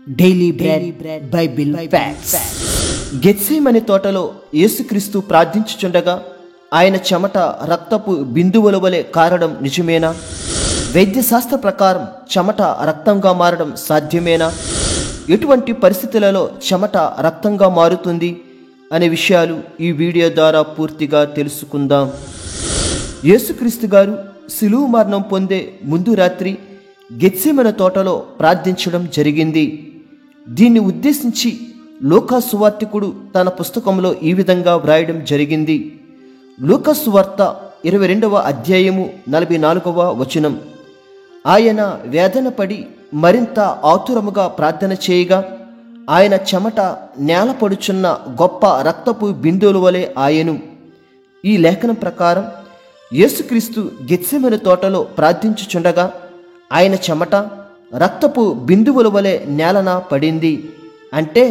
Daily bread Bible facts. Gethsemane తోటలో యేసుక్రీస్తు ప్రార్థించుచుండగా ఆయన చెమట రక్తపు బిందువుల వలె కారడం నిజమేనా? వైద్యశాస్త్ర ప్రకారం చెమట రక్తంగా మారడం సాధ్యమేనా? ఎటువంటి పరిస్థితులలో చెమట రక్తంగా మారుతుంది అనే విషయాలు ఈ వీడియో ద్వారా పూర్తిగా తెలుసుకుందాం. యేసుక్రీస్తు గారు శిలువ మరణం పొందే ముందు రాత్రి గెత్సేమనే తోటలో ప్రార్థించడం జరిగింది. దీన్ని ఉద్దేశించి లూకా సువార్తికుడు తన పుస్తకంలో ఈ విధంగా వ్రాయడం జరిగింది. లూకా సువార్త 22వ అధ్యాయము 44వ వచనం. ఆయన వేదన పడి మరింత ఆతురముగా ప్రార్థన చేయగా ఆయన చెమట నేలపడుచున్న గొప్ప రక్తపు బిందువుల వలె ఆయను. ఈ లేఖనం ప్రకారం యేసుక్రీస్తు గెత్సేమనే తోటలో ప్రార్థించుచుండగా ఆయన చెమట రక్తపు బిందువుల వలె నేలన పడింది. అంటే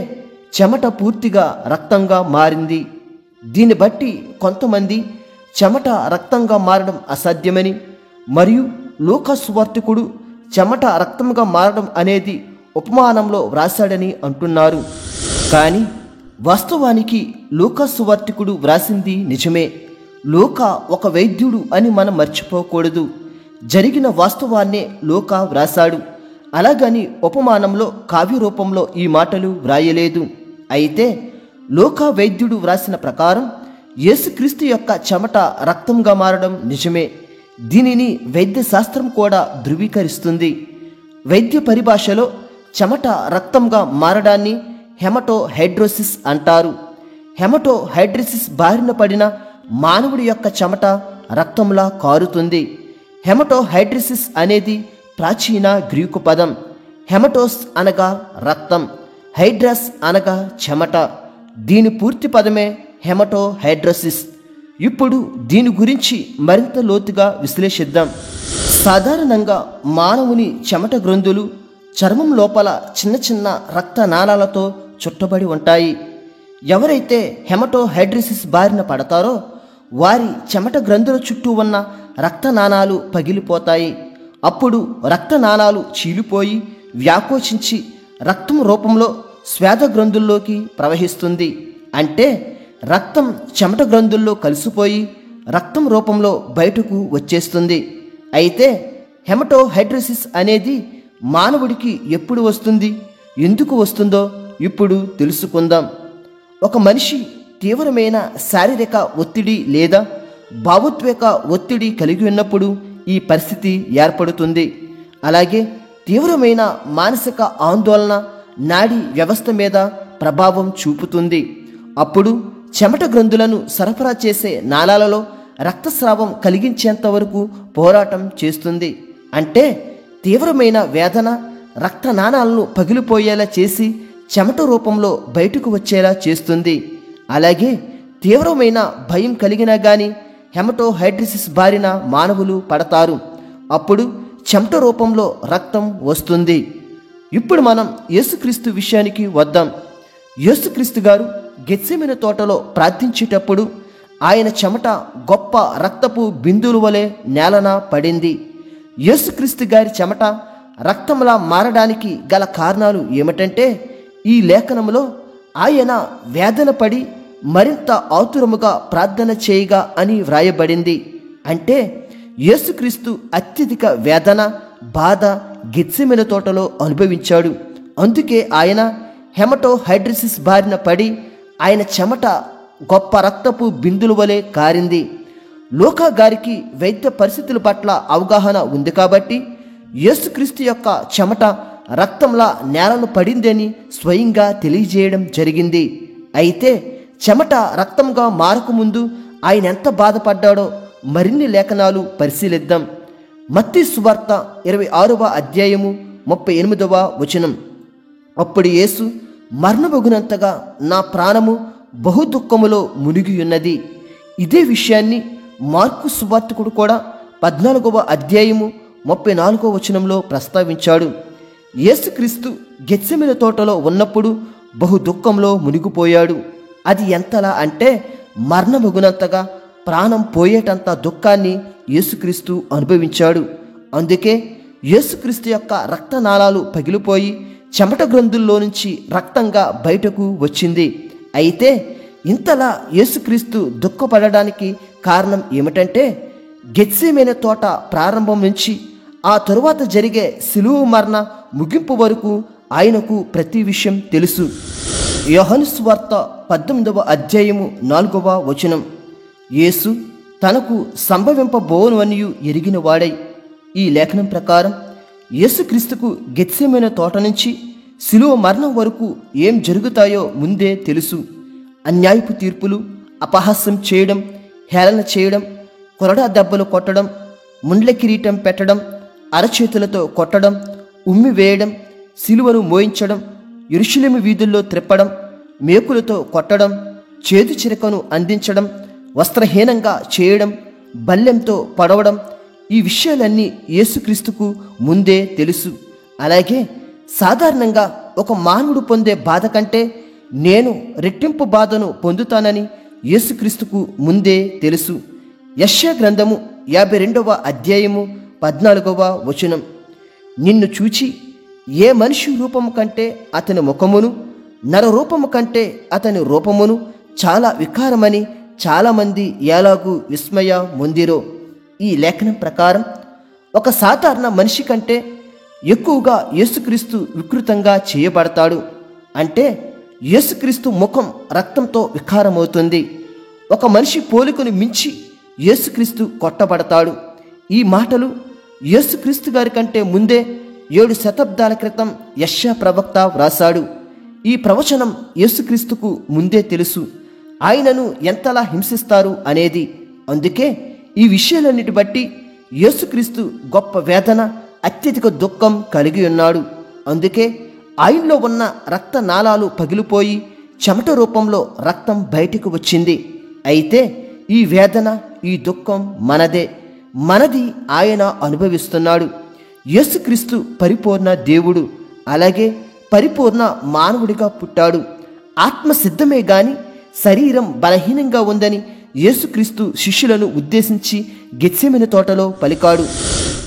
చెమట పూర్తిగా రక్తంగా మారింది. దీన్ని బట్టి కొంతమంది చెమట రక్తంగా మారడం అసాధ్యమని మరియు లూకా సువార్తికుడు చెమట రక్తంగా మారడం అనేది ఉపమానంలో వ్రాసాడని అంటున్నారు. కానీ వాస్తవానికి లూకా సువార్తికుడు వ్రాసింది నిజమే. లూకా ఒక వైద్యుడు అని మనం మర్చిపోకూడదు. జరిగిన వాస్తవాన్నే లూకా వ్రాసాడు. అలాగని ఉపమానంలో కావ్య రూపంలో ఈ మాటలు వ్రాయలేదు. అయితే లూకా వైద్యుడు వ్రాసిన ప్రకారం యేసుక్రీస్తు యొక్క చెమట రక్తంగా మారడం నిజమే. దీనిని వైద్యశాస్త్రం కూడా ధృవీకరిస్తుంది. వైద్య పరిభాషలో చెమట రక్తంగా మారడాన్ని హెమటోహైడ్రోసిస్ అంటారు. హెమటోహైడ్రోసిస్ బారిన పడిన మానవుడి యొక్క చెమట రక్తంలా కారుతుంది. హెమటోహైడ్రోసిస్ అనేది ప్రాచీన గ్రీకు పదం. హెమటోస్ అనగా రక్తం, హైడ్రస్ అనగా చెమట. దీని పూర్తి పదమే హెమటోహైడ్రోసిస్. ఇప్పుడు దీని గురించి మరింత లోతుగా విశ్లేషిద్దాం. సాధారణంగా మానవుని చెమట గ్రంథులు చర్మం లోపల చిన్న చిన్న రక్త నాళాలతో చుట్టబడి ఉంటాయి. ఎవరైతే హెమటోహైడ్రోసిస్ బారిన పడతారో వారి చెమట గ్రంథుల చుట్టూ ఉన్న రక్తనాళాలు పగిలిపోతాయి. అప్పుడు రక్తనాళాలు చీలిపోయి వ్యాకోచించి రక్తం రూపంలో స్వేద గ్రంథుల్లోకి ప్రవహిస్తుంది. అంటే రక్తం చెమట గ్రంథుల్లో కలిసిపోయి రక్తం రూపంలో బయటకు వచ్చేస్తుంది. అయితే హెమటోహైడ్రోసిస్ అనేది మానవుడికి ఎప్పుడు వస్తుంది, ఎందుకు వస్తుందో ఇప్పుడు తెలుసుకుందాం. ఒక మనిషి తీవ్రమైన శారీరక ఒత్తిడి లేదా భావోద్వేగ ఒత్తిడి కలిగి ఉన్నప్పుడు ఈ పరిస్థితి ఏర్పడుతుంది. అలాగే తీవ్రమైన మానసిక ఆందోళన నాడీ వ్యవస్థ మీద ప్రభావం చూపుతుంది. అప్పుడు చెమట గ్రంథులను సరఫరా చేసే నాళాలలో రక్తస్రావం కలిగించేంత వరకు పోరాటం చేస్తుంది. అంటే తీవ్రమైన వేదన రక్తనాళాలను పగిలిపోయేలా చేసి చెమట రూపంలో బయటకు వచ్చేలా చేస్తుంది. అలాగే తీవ్రమైన భయం కలిగినా కానీ హెమటోహైడ్రోసిస్ బారిన మానవులు పడతారు. అప్పుడు చెమట రూపంలో రక్తం వస్తుంది. ఇప్పుడు మనం యేసుక్రీస్తు విషయానికి వద్దాం. యేసుక్రీస్తు గారు గెత్సేమనే తోటలో ప్రార్థించేటప్పుడు ఆయన చెమట గొప్ప రక్తపు బిందువుల వలె నేలన పడింది. యేసుక్రీస్తు గారి చెమట రక్తంలా మారడానికి గల కారణాలు ఏమిటంటే ఈ లేఖనంలో ఆయన వేదన పడి మరింత ఆతురముగా ప్రార్థన చేయగా అని వ్రాయబడింది. అంటే యేసుక్రీస్తు అత్యధిక వేదన బాధ గెత్సేమనే తోటలో అనుభవించాడు. అందుకే ఆయన హెమటోహైడ్రోసిస్ బారిన పడి ఆయన చెమట గొప్ప రక్తపు బిందుల వలె కారింది. లూకా గారికి వైద్య పరిస్థితుల పట్ల అవగాహన ఉంది కాబట్టి యేసుక్రీస్తు యొక్క చెమట రక్తంలా నేలను పడిందని స్వయంగా తెలియజేయడం జరిగింది. అయితే చెమట రక్తంగా మారకముందు ఆయన ఎంత బాధపడ్డాడో మరిన్ని లేఖనాలు పరిశీలిద్దాం. మత్తయి సువార్త 26వ అధ్యాయము 38వ వచనం. అప్పుడు యేసు మరణమగునంతగా నా ప్రాణము బహు దుఃఖములో మునిగియున్నది. ఇదే విషయాన్ని మార్కు సువార్తికుడు కూడా 14వ అధ్యాయము 34వ వచనంలో ప్రస్తావించాడు. యేసుక్రీస్తు గెత్సేమనే తోటలో ఉన్నప్పుడు బహు దుఃఖంలో మునిగిపోయాడు. అది ఎంతలా అంటే మరణమగునంతగా ప్రాణం పోయేటంత దుఃఖాన్ని యేసుక్రీస్తు అనుభవించాడు. అందుకే యేసుక్రీస్తు యొక్క రక్తనాళాలు పగిలిపోయి చెమట గ్రంథుల్లో నుంచి రక్తంగా బయటకు వచ్చింది. అయితే ఇంతలా యేసుక్రీస్తు దుఃఖపడడానికి కారణం ఏమిటంటే, గెత్సేమనే తోట ప్రారంభం నుంచి ఆ తరువాత జరిగే సిలువ మరణ ముగింపు వరకు ఆయనకు ప్రతి విషయం తెలుసు. యోహాను సువార్త 18వ అధ్యాయము 4వ వచనం. యేసు తనకు సంభవింపబోనువనియు ఎరిగిన వాడై, ఈ లేఖనం ప్రకారం యేసుక్రీస్తుకు గెత్సేమనే తోట నుంచి సిలువ మరణం వరకు ఏం జరుగుతాయో ముందే తెలుసు. అన్యాయపు తీర్పులు, అపహాస్యం చేయడం, హేళన చేయడం, కొరడా దెబ్బలు కొట్టడం, ముండ్ల కిరీటం పెట్టడం, అరచేతులతో కొట్టడం, ఉమ్మి వేయడం, సిలువను మోయించడం, యెరూషలేము వీధుల్లో త్రిప్పడం, మేకులతో కొట్టడం, చేదు చిరకను అందించడం, వస్త్రహీనంగా చేయడం, బల్లెంతో పడవడం, ఈ విషయాలన్నీ యేసుక్రీస్తుకు ముందే తెలుసు. అలాగే సాధారణంగా ఒక మానవుడు పొందే బాధ కంటే నేను రెట్టింపు బాధను పొందుతానని యేసుక్రీస్తుకు ముందే తెలుసు. యెషయా గ్రంథము 52వ అధ్యాయము 14వ వచనం. నిన్ను చూచి ఏ మనిషి రూపము కంటే అతని ముఖమును, నరరూపము కంటే అతని రూపమును చాలా వికారమని చాలామంది ఎలాగూ విస్మయ పొందిరో. ఈ లేఖనం ప్రకారం ఒక సాధారణ మనిషి కంటే ఎక్కువగా యేసుక్రీస్తు వికృతంగా చేయబడతాడు. అంటే యేసుక్రీస్తు ముఖం రక్తంతో వికారమవుతుంది. ఒక మనిషి పోలికను మించి యేసుక్రీస్తు కొట్టబడతాడు. ఈ మాటలు యేసుక్రీస్తు గారి కంటే ముందే 7 శతాబ్దాల క్రితం యెషయా ప్రవక్త వ్రాసాడు. ఈ ప్రవచనం యేసుక్రీస్తుకు ముందే తెలుసు, ఆయనను ఎంతలా హింసిస్తారు అనేది. అందుకే ఈ విషయాలన్నిటి బట్టి యేసుక్రీస్తు గొప్ప వేదన, అత్యధిక దుఃఖం కలిగి ఉన్నాడు. అందుకే ఆయనలో ఉన్న రక్త నాళాలు పగిలిపోయి చెమట రూపంలో రక్తం బయటకు వచ్చింది. అయితే ఈ వేదన, ఈ దుఃఖం మనది ఆయన అనుభవిస్తున్నాడు. యేసుక్రీస్తు పరిపూర్ణ దేవుడు, అలాగే పరిపూర్ణ మానవుడిగా పుట్టాడు. ఆత్మ సిద్ధమే గాని శరీరం బలహీనంగా ఉందని యేసుక్రీస్తు శిష్యులను ఉద్దేశించి గెత్సేమనే తోటలో పలికాడు.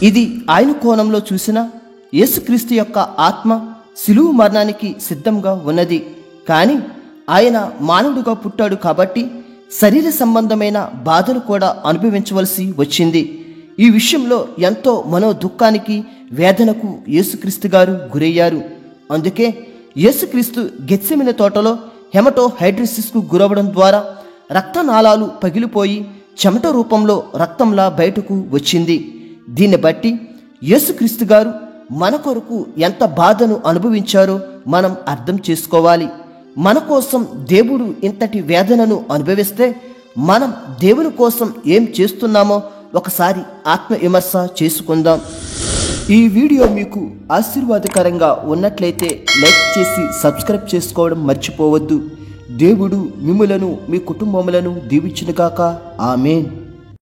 ఇది ఆయన కోణంలో చూసిన యేసుక్రీస్తు యొక్క ఆత్మ సిలువ మరణానికి సిద్ధంగా ఉన్నది. కానీ ఆయన మానవుడిగా పుట్టాడు కాబట్టి శరీర సంబంధమైన బాధలు కూడా అనుభవించవలసి వచ్చింది. ఈ విషయంలో ఎంతో మనో దుఃఖానికి, వేదనకు యేసుక్రీస్తు గారు గురయ్యారు. అందుకే యేసుక్రీస్తు గెత్సేమనే తోటలో హెమటోహైడ్రోసిస్కు గురవడం ద్వారా రక్తనాళాలు పగిలిపోయి చెమట రూపంలో రక్తంలా బయటకు వచ్చింది. దీన్ని బట్టి యేసుక్రీస్తు గారు మన కొరకు ఎంత బాధను అనుభవించారో మనం అర్థం చేసుకోవాలి. మన కోసం దేవుడు ఇంతటి వేదనను అనుభవిస్తే మనం దేవుని కోసం ఏం చేస్తున్నామో ఒకసారి ఆత్మవిమర్శ చేసుకుందాం. ఈ వీడియో మీకు ఆశీర్వాదకరంగా ఉన్నట్లయితే లైక్ చేసి సబ్స్క్రైబ్ చేసుకోవడం మర్చిపోవద్దు. దేవుడు మిమ్ములను, మీ కుటుంబములను దీవించునుగాక. ఆమేన్.